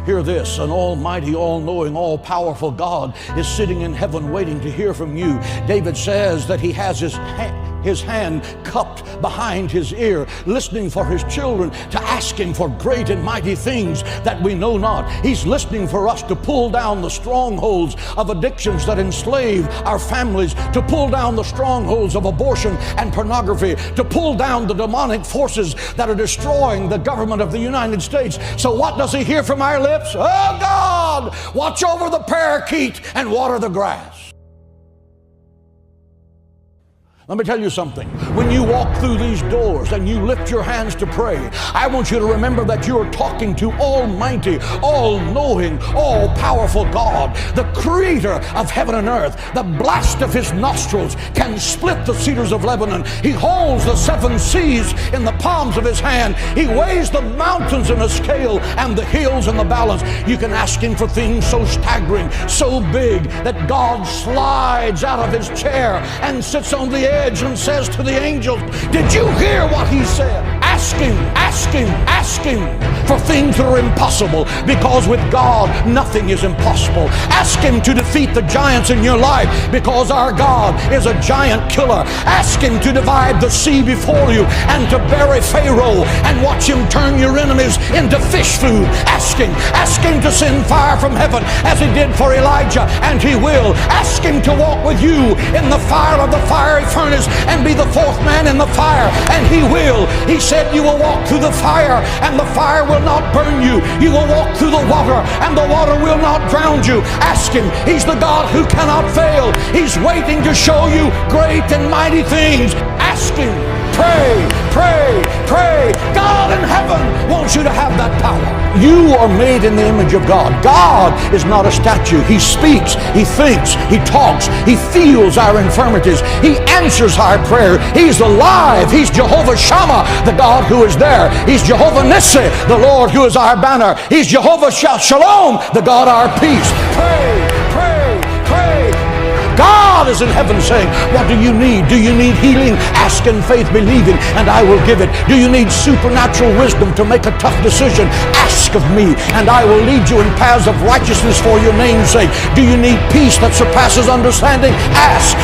Hear this, an almighty, all-knowing, all-powerful God is sitting in heaven waiting to hear from you. David says that he has his hand cupped behind his ear, listening for his children to ask him for great and mighty things that we know not. He's listening for us to pull down the strongholds of addictions that enslave our families, to pull down the strongholds of abortion and pornography, to pull down the demonic forces that are destroying the government of the United States. So what does he hear from our lips? Oh God, watch over the parakeet and water the grass. Let me tell you something. When you walk through these doors and you lift your hands to pray, I want you to remember that you're talking to Almighty, all-knowing, all-powerful God, the creator of heaven and earth. The blast of his nostrils can split the cedars of Lebanon. He holds the seven seas in the palms of his hand. He weighs the mountains in a scale and the hills in the balance. You can ask him for things so staggering, so big, that God slides out of his chair and sits on the edge and says to the angels, did you hear what he said? Ask him for things that are impossible, because with God nothing is impossible. Ask him to defeat the giants in your life, because our God is a giant killer. Ask him to divide the sea before you and to bury Pharaoh and watch him turn your enemies into fish food. Ask him to send fire from heaven as he did for Elijah, and he will. Ask him to walk with you in the fire of the fiery furnace and be the fourth man in the fire, and he will. He said you will walk through the fire and the fire will not burn you. You will walk through the water and the water will not drown you. Ask him. He's the God who cannot fail. He's waiting to show you great and mighty things. Ask him. Pray. God in heaven wants you to have that power. You are made in the image of God. God is not a statue. He speaks, he thinks, he talks, he feels our infirmities, he answers our prayer. He's alive. He's Jehovah Shammah, the God who is there. He's Jehovah Nissi, the Lord who is our banner. He's Jehovah Shalom, the God our peace. Pray. God is in heaven saying, what do you need? Do you need healing? Ask in faith, believing, and I will give it. Do you need supernatural wisdom to make a tough decision? Ask of me, and I will lead you in paths of righteousness for your name's sake. Do you need peace that surpasses understanding? Ask.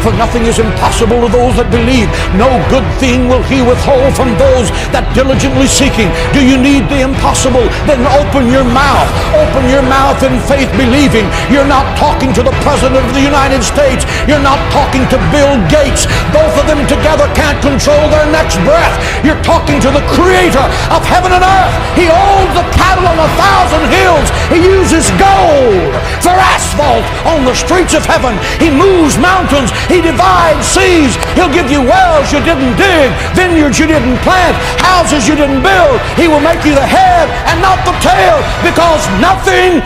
For nothing is impossible to those that believe. No good thing will he withhold from those that diligently seek him. Do you need the impossible? Then open your mouth. Open your mouth in faith, believing. You're not talking to the President of the United States. You're not talking to Bill Gates. Both of them together can't control their next breath. You're talking to the Creator of heaven and earth. He owns the cattle on 1,000 hills. He uses gold for asphalt on the streets of heaven. He moves mountains. He divides seas. He'll give you wells you didn't dig, vineyards you didn't plant, houses you didn't build. He will make you the head and not the tail, because nothing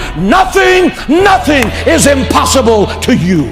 is impossible to you.